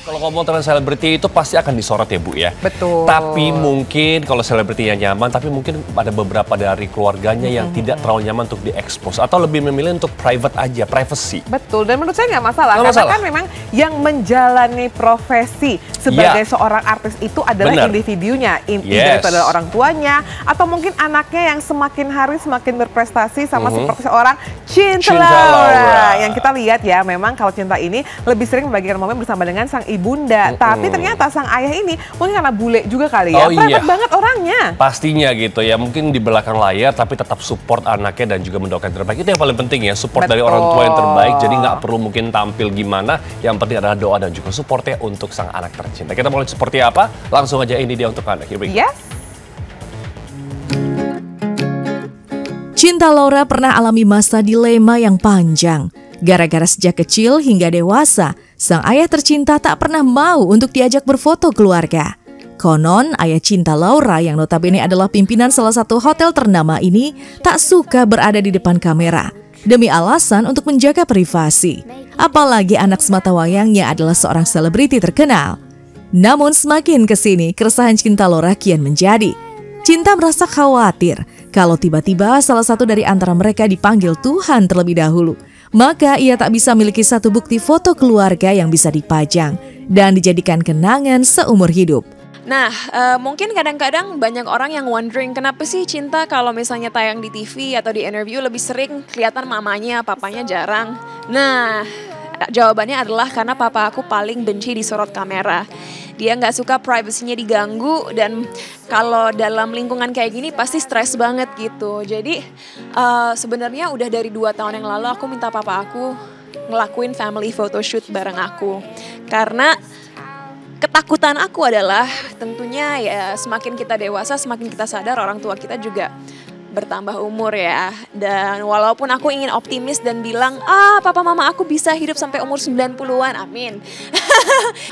Kalau ngomong tentang selebriti itu pasti akan disorot ya Bu ya. Betul. Tapi mungkin kalau selebritinya nyaman, tapi mungkin ada beberapa dari keluarganya yang tidak terlalu nyaman untuk diekspos. Atau lebih memilih untuk private aja, privacy. Betul, dan menurut saya nggak masalah. Nggak karena masalah. kan memang yang menjalani profesi sebagai seorang artis itu adalah individunya. Entah itu adalah orang tuanya, atau mungkin anaknya yang semakin hari semakin berprestasi sama seperti seorang Cinta Laura. Yang kita lihat ya, memang kalau Cinta ini lebih sering membagikan momen bersama dengan sang ibunda. Tapi ternyata sang ayah ini mungkin karena bule juga kali ya, private banget orangnya. Pastinya gitu ya, mungkin di belakang layar tapi tetap support anaknya dan juga mendoakan yang terbaik. Itu yang paling penting ya, support dari orang tua yang terbaik. Jadi nggak perlu mungkin tampil gimana, yang penting adalah doa dan juga supportnya untuk sang anak tercinta. Kita mau lihat seperti apa? Langsung aja ini dia untuk Anda. Here we go. Yes. Cinta Laura pernah alami masa dilema yang panjang. Gara-gara sejak kecil hingga dewasa, sang ayah tercinta tak pernah mau untuk diajak berfoto keluarga. Konon, ayah Cinta Laura yang notabene adalah pimpinan salah satu hotel ternama ini tak suka berada di depan kamera demi alasan untuk menjaga privasi. Apalagi anak sematawayangnya adalah seorang selebriti terkenal. Namun semakin kesini, keresahan Cinta Laura kian menjadi. Cinta merasa khawatir kalau tiba-tiba salah satu dari antara mereka dipanggil Tuhan terlebih dahulu. Maka ia tak bisa memiliki satu bukti foto keluarga yang bisa dipajang dan dijadikan kenangan seumur hidup. Nah, mungkin kadang-kadang banyak orang yang wondering kenapa sih Cinta kalau misalnya tayang di TV atau di interview lebih sering kelihatan mamanya, papanya jarang. Nah, jawabannya adalah karena papa aku paling benci disorot kamera. Dia nggak suka privasinya diganggu dan kalau dalam lingkungan kayak gini pasti stres banget gitu. Jadi sebenarnya udah dari 2 tahun yang lalu aku minta papa aku ngelakuin family photoshoot bareng aku. Karena ketakutan aku adalah tentunya ya semakin kita dewasa semakin kita sadar orang tua kita juga bertambah umur ya. Dan walaupun aku ingin optimis dan bilang papa mama aku bisa hidup sampai umur 90-an, amin.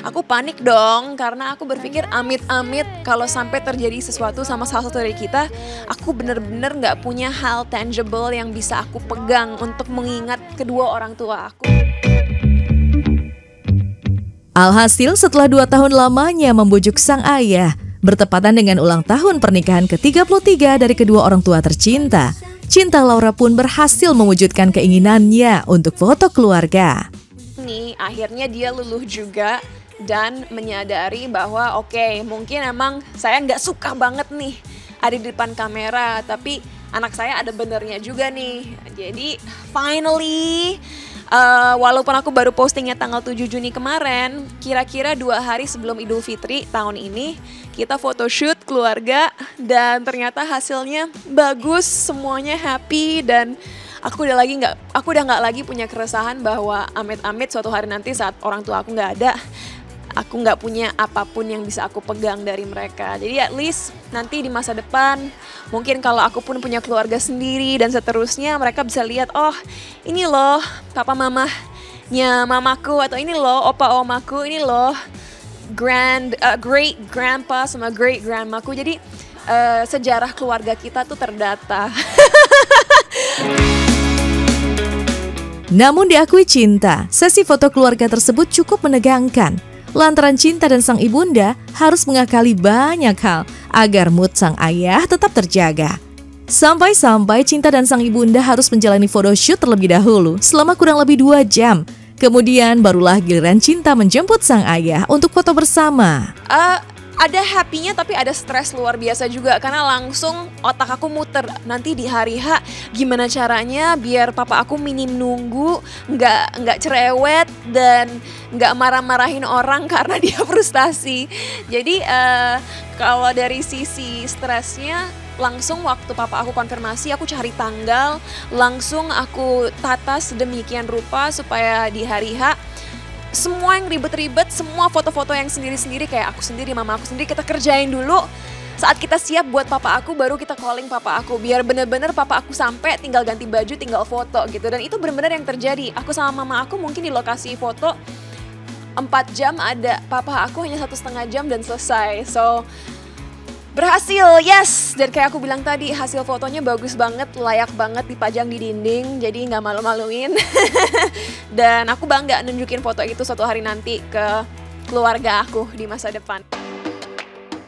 Aku panik dong karena aku berpikir amit-amit kalau sampai terjadi sesuatu sama salah satu dari kita, aku bener-bener gak punya hal tangible yang bisa aku pegang untuk mengingat kedua orang tua aku. Alhasil setelah 2 tahun lamanya membujuk sang ayah, bertepatan dengan ulang tahun pernikahan ke-33 dari kedua orang tua tercinta, Cinta Laura pun berhasil mewujudkan keinginannya untuk foto keluarga. Nih, akhirnya dia luluh juga dan menyadari bahwa oke, mungkin emang saya nggak suka banget nih ada di depan kamera, tapi anak saya ada benernya juga nih. Jadi finally, walaupun aku baru postingnya tanggal 7 Juni kemarin, kira-kira 2 hari sebelum Idul Fitri tahun ini, kita photoshoot keluarga dan ternyata hasilnya bagus, semuanya happy dan aku udah nggak lagi punya keresahan bahwa amit-amit suatu hari nanti saat orang tua aku nggak ada, aku nggak punya apapun yang bisa aku pegang dari mereka. Jadi at least nanti di masa depan, mungkin kalau aku pun punya keluarga sendiri dan seterusnya, mereka bisa lihat, oh ini loh papa mamahnya mamaku, atau ini loh opa omaku, ini loh great grandpa sama great grandmaku. Jadi sejarah keluarga kita tuh terdata. Namun diakui Cinta, sesi foto keluarga tersebut cukup menegangkan. Lantaran Cinta dan sang ibunda harus mengakali banyak hal agar mood sang ayah tetap terjaga. Sampai-sampai Cinta dan sang ibunda harus menjalani photoshoot terlebih dahulu selama kurang lebih 2 jam. Kemudian barulah giliran Cinta menjemput sang ayah untuk foto bersama. Ada happy-nya tapi ada stres luar biasa juga karena langsung otak aku muter, nanti di hari H gimana caranya biar papa aku minim nunggu, nggak cerewet dan nggak marah-marahin orang karena dia frustasi. Jadi kalau dari sisi stresnya, langsung waktu papa aku konfirmasi, aku cari tanggal, langsung aku tata sedemikian rupa supaya di hari H semua yang ribet-ribet, semua foto-foto yang sendiri-sendiri kayak aku sendiri, mama aku sendiri, kita kerjain dulu. Saat kita siap buat papa aku, baru kita calling papa aku. Biar bener-bener papa aku sampai, tinggal ganti baju, tinggal foto gitu. Dan itu bener-bener yang terjadi. Aku sama mama aku mungkin di lokasi foto 4 jam ada, papa aku hanya 1,5 jam dan selesai. So, berhasil, yes! Dan kayak aku bilang tadi, hasil fotonya bagus banget, layak banget dipajang di dinding, jadi nggak malu-maluin. Dan aku bangga nunjukin foto itu suatu hari nanti ke keluarga aku di masa depan.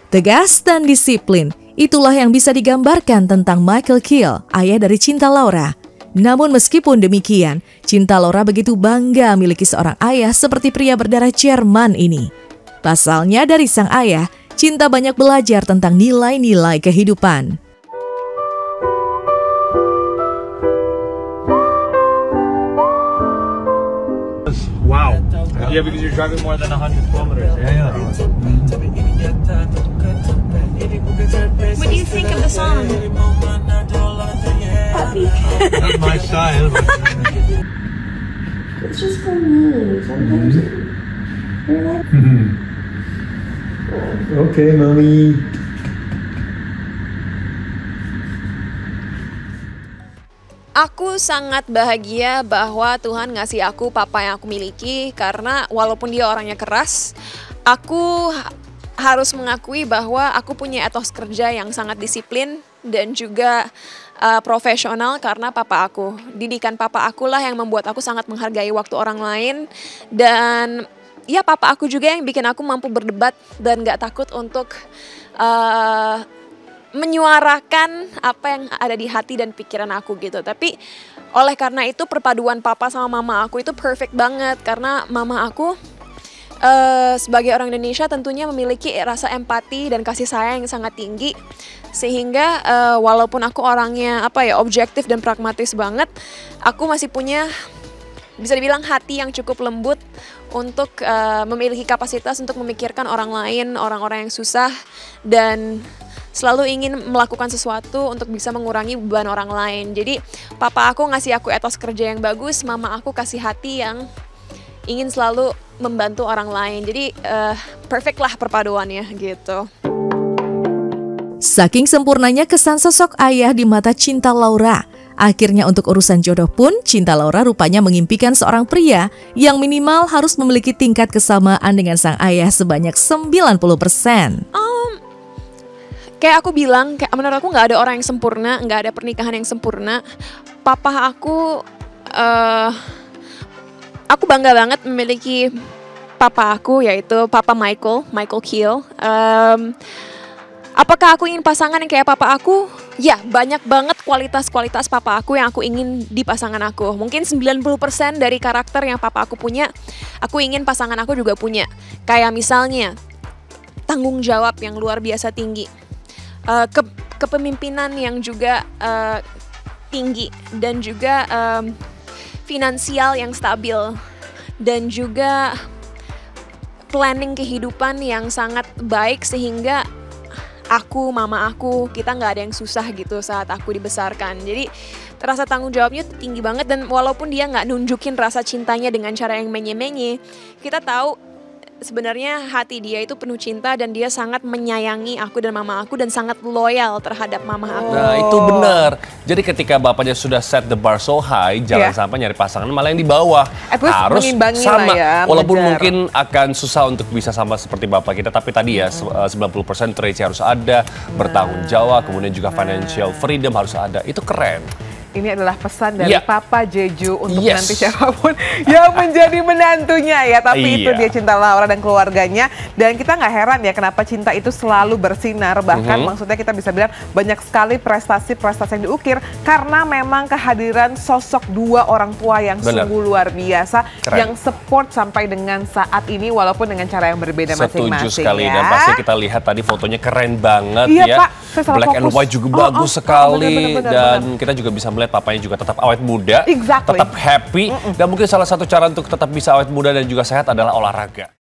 Tegas dan disiplin, itulah yang bisa digambarkan tentang Michael Kiel, ayah dari Cinta Laura. Namun meskipun demikian, Cinta Laura begitu bangga memiliki seorang ayah seperti pria berdarah Jerman ini. Pasalnya dari sang ayah, Cinta banyak belajar tentang nilai-nilai kehidupan. Wow. Yeah, because you're driving more than 100 kilometers. Yeah. What do you think of the song? Happy. Not my style. It's just for me. Sometimes you're like, Okay, mommy. Aku sangat bahagia bahwa Tuhan ngasih aku papa yang aku miliki, karena walaupun dia orangnya keras, aku harus mengakui bahwa aku punya etos kerja yang sangat disiplin dan juga profesional karena papa aku. Didikan papa akulah yang membuat aku sangat menghargai waktu orang lain, dan ya papa aku juga yang bikin aku mampu berdebat dan gak takut untuk menyuarakan apa yang ada di hati dan pikiran aku gitu. Tapi oleh karena itu perpaduan papa sama mama aku itu perfect banget, karena mama aku sebagai orang Indonesia tentunya memiliki rasa empati dan kasih sayang yang sangat tinggi, sehingga walaupun aku orangnya objektif dan pragmatis banget, aku masih punya, bisa dibilang, hati yang cukup lembut untuk memiliki kapasitas untuk memikirkan orang lain, orang-orang yang susah, dan selalu ingin melakukan sesuatu untuk bisa mengurangi beban orang lain. Jadi papa aku ngasih aku etos kerja yang bagus, mama aku kasih hati yang ingin selalu membantu orang lain. Jadi perfect lah perpaduannya gitu. Saking sempurnanya kesan sosok ayah di mata Cinta Laura, akhirnya untuk urusan jodoh pun Cinta Laura rupanya mengimpikan seorang pria yang minimal harus memiliki tingkat kesamaan dengan sang ayah sebanyak 90%. Kayak aku bilang, menurut aku nggak ada orang yang sempurna, nggak ada pernikahan yang sempurna. Papa aku bangga banget memiliki papa aku, yaitu Papa Michael Kiel. Apakah aku ingin pasangan yang kayak papa aku? Ya, banyak banget kualitas-kualitas papa aku yang aku ingin di pasangan aku. Mungkin 90% dari karakter yang papa aku punya, aku ingin pasangan aku juga punya. Kayak misalnya, tanggung jawab yang luar biasa tinggi. Kepemimpinan yang juga tinggi, dan juga finansial yang stabil, dan juga planning kehidupan yang sangat baik, sehingga mama aku, kita nggak ada yang susah gitu saat aku dibesarkan. Jadi rasa tanggung jawabnya tinggi banget, dan walaupun dia nggak nunjukin rasa cintanya dengan cara yang menye-menye, kita tahu sebenarnya hati dia itu penuh cinta, dan dia sangat menyayangi aku dan mama aku, dan sangat loyal terhadap mama aku. Nah itu benar. Jadi ketika bapaknya sudah set the bar so high, jangan sampai nyari pasangan malah yang di bawah. Harus sama. Ya, walaupun mungkin akan susah untuk bisa sama seperti bapak kita, tapi tadi ya 90% trade harus ada, bertanggung jawab, kemudian juga financial freedom harus ada. Itu keren. Ini adalah pesan dari Papa Jeju untuk nanti siapapun yang menjadi menantunya ya. Tapi itu dia Cinta Laura dan keluarganya. Dan kita nggak heran ya kenapa cinta itu selalu bersinar. Bahkan maksudnya kita bisa bilang banyak sekali prestasi-prestasi yang diukir. Karena memang kehadiran sosok dua orang tua yang sungguh luar biasa. Keren. Yang support sampai dengan saat ini walaupun dengan cara yang berbeda masing-masing. Setuju sekali ya. Dan pasti kita lihat tadi fotonya keren banget ya. Pak, Black and white juga bagus sekali. Dan kita juga bisa melihat papanya juga tetap awet muda, tetap happy, dan mungkin salah satu cara untuk tetap bisa awet muda dan juga sehat adalah olahraga.